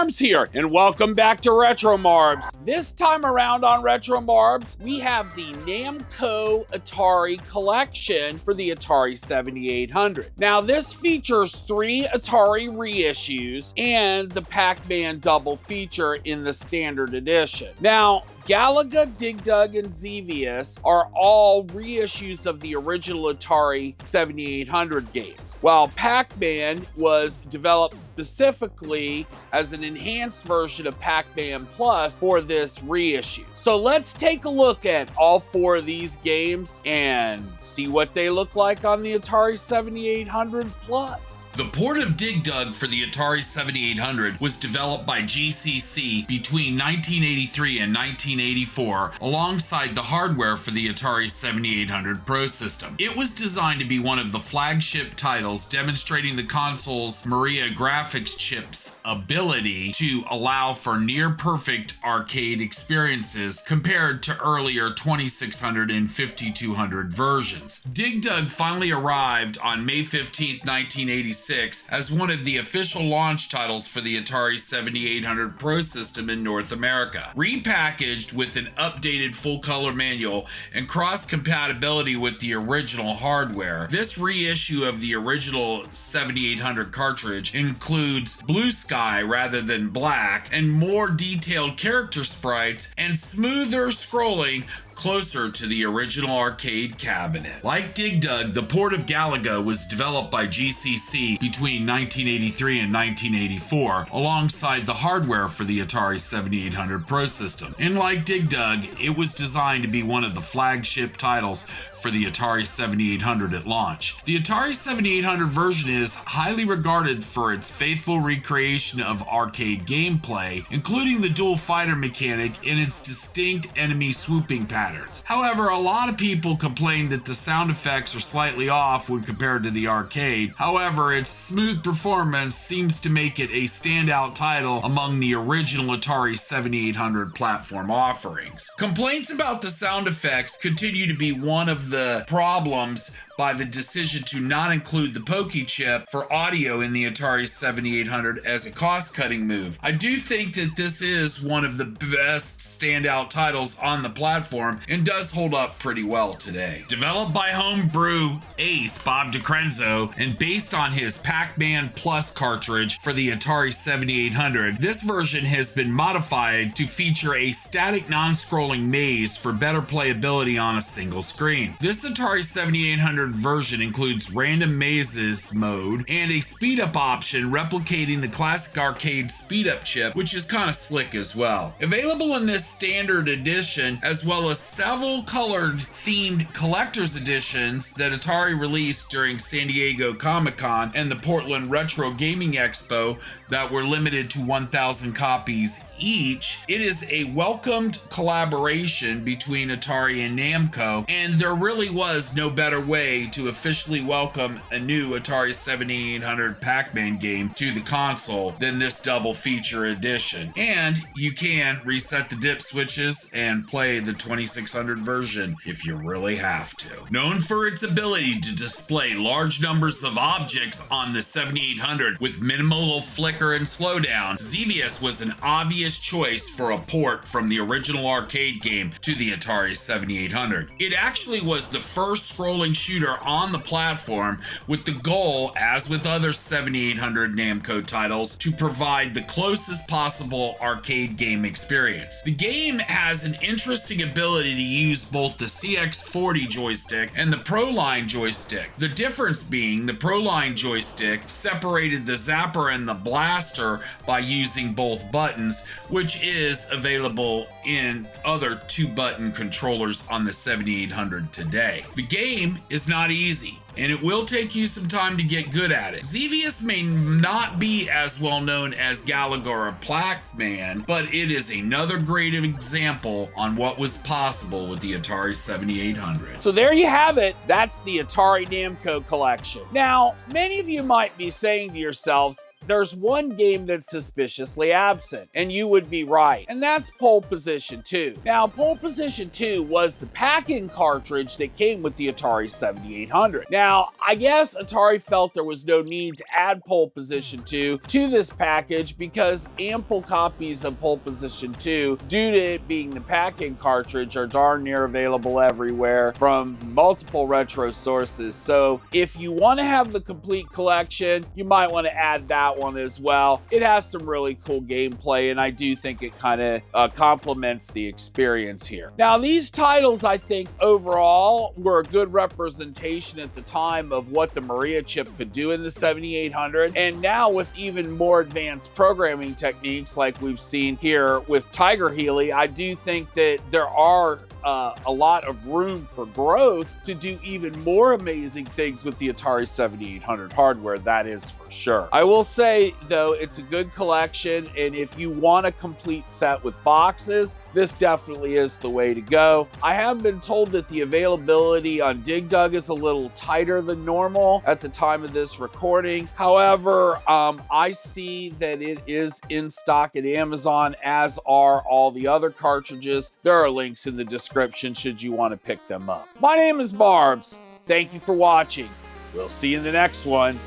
Marbs here, and welcome back to Retro Marbs. This time around on Retro Marbs, we have the Namco Atari Collection for the Atari 7800. Now, this features 3 Atari reissues and the Pac-Man double feature in the standard edition. Now, Galaga, DigDug, and Xevious are all reissues of the original Atari 7800 games, while Pac-Man was developed specifically as an enhanced version of Pac-Man Plus for this reissue. So let's take a look at all 4 of these games and see what they look like on the Atari 7800 Plus. The port of DigDug for the Atari 7800 was developed by GCC between 1983 and 1984 alongside the hardware for the Atari 7800 Pro system. It was designed to be one of the flagship titles demonstrating the console's Maria graphics chip's ability to allow for near-perfect arcade experiences compared to earlier 2600 and 5200 versions. DigDug finally arrived on May 15, 1986 as one of the official launch titles for the Atari 7800 Pro system in North America. Repackaged with an updated full-color manual and cross-compatibility with the original hardware, this reissue of the original 7800 cartridge includes blue sky rather than black, and more detailed character sprites and smoother scrolling closer to the original arcade cabinet. Like DigDug, the port of Galaga was developed by GCC between 1983 and 1984 alongside the hardware for the Atari 7800 Pro system. And like DigDug, it was designed to be one of the flagship titles for the Atari 7800 at launch. The Atari 7800 version is highly regarded for its faithful recreation of arcade gameplay, including the dual fighter mechanic and its distinct enemy swooping patterns. However, a lot of people complain that the sound effects are slightly off when compared to the arcade. However, its smooth performance seems to make it a standout title among the original Atari 7800 platform offerings. Complaints about the sound effects continue to be one of the problems by the decision to not include the Pokey chip for audio in the Atari 7800 as a cost-cutting move. I do think that this is one of the best standout titles on the platform and does hold up pretty well today. Developed by homebrew ace Bob DiCrenzo and based on his Pac-Man Plus cartridge for the Atari 7800, this version has been modified to feature a static non-scrolling maze for better playability on a single screen. This Atari 7800 version includes random mazes mode and a speed up option replicating the classic arcade speed up chip, which is kind of slick as well. Available in this standard edition, as well as several colored themed collector's editions that Atari released during San Diego Comic-Con and the Portland Retro Gaming Expo that were limited to 1,000 copies each. It is a welcomed collaboration between Atari and Namco, and there really was no better way to officially welcome a new Atari 7800 Pac-Man game to the console than this double feature edition. And you can reset the dip switches and play the 2600 version if you really have to. Known for its ability to display large numbers of objects on the 7800 with minimal flicker and slowdown, Xevious was an obvious choice for a port from the original arcade game to the Atari 7800. It actually was the first scrolling shooter on the platform, with the goal, as with other 7800 Namco titles, to provide the closest possible arcade game experience. The game has an interesting ability to use both the CX40 joystick and the Proline joystick. The difference being the Proline joystick separated the zapper and the blaster by using both buttons, which is available in other 2-button controllers on the 7800 today. The game is not easy, and it will take you some time to get good at it. Xevious may not be as well known as Galaga or Pac-Man, but it is another great example on what was possible with the Atari 7800. So there you have it. That's the Atari Namco Collection. Now, many of you might be saying to yourselves, there's one game that's suspiciously absent, and you would be right, and that's Pole Position 2. Now, Pole Position 2 was the pack-in cartridge that came with the Atari 7800. Now, I guess Atari felt there was no need to add Pole Position 2 to this package because ample copies of Pole Position 2, due to it being the pack-in cartridge, are darn near available everywhere from multiple retro sources. So if you want to have the complete collection, you might want to add that one as well. It has some really cool gameplay, and I do think it kind of complements the experience here. Now, these titles, I think, overall were a good representation at the time of what the Maria chip could do in the 7800, and now with even more advanced programming techniques like we've seen here with Tiger Healy, I do think that there are a lot of room for growth to do even more amazing things with the Atari 7800 hardware, that is for sure. I will say, though, it's a good collection, and if you want a complete set with boxes, this definitely is the way to go. I have been told that the availability on DigDug is a little tighter than normal at the time of this recording. However, I see that it is in stock at Amazon, as are all the other cartridges. There are links in the description should you want to pick them up. My name is Barbs. Thank you for watching. We'll see you in the next one.